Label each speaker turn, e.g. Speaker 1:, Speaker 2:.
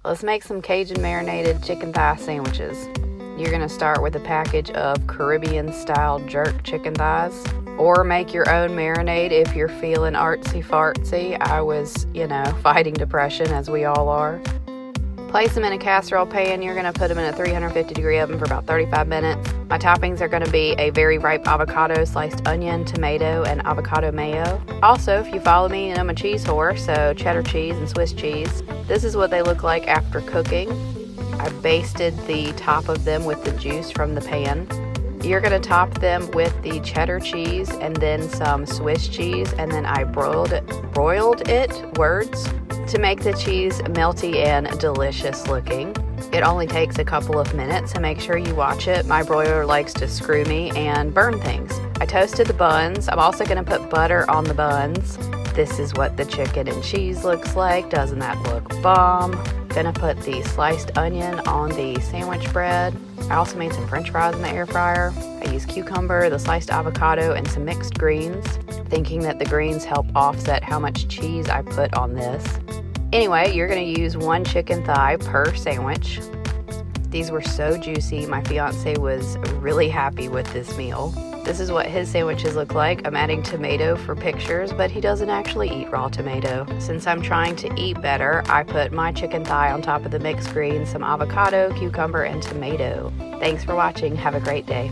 Speaker 1: Let's make some Cajun marinated chicken thigh sandwiches. You're gonna start with a package of Caribbean style jerk chicken thighs, or make your own marinade if you're feeling artsy fartsy. I was, fighting depression, as we all are. Place them in a casserole pan. You're gonna put them in a 350-degree oven for about 35 minutes. My toppings are gonna be a very ripe avocado, sliced onion, tomato, and avocado mayo. Also, if you follow me, I'm a cheese whore, so cheddar cheese and Swiss cheese. This is what they look like after cooking. I basted the top of them with the juice from the pan. You're gonna top them with the cheddar cheese and then some Swiss cheese, and then I broiled it, to make the cheese melty and delicious looking. It only takes a couple of minutes, so make sure you watch it. My broiler likes to screw me and burn things. I toasted the buns. I'm also gonna put butter on the buns. This is what the chicken and cheese looks like. Doesn't that look bomb? Gonna put the sliced onion on the sandwich bread. I also made some french fries in the air fryer. I used cucumber, the sliced avocado, and some mixed greens, thinking that the greens help offset how much cheese I put on this. Anyway, you're gonna use 1 chicken thigh per sandwich. These were so juicy. My fiance was really happy with this meal. This is what his sandwiches look like. I'm adding tomato for pictures, but he doesn't actually eat raw tomato. Since I'm trying to eat better, I put my chicken thigh on top of the mixed greens, some avocado, cucumber, and tomato. Thanks for watching. Have a great day.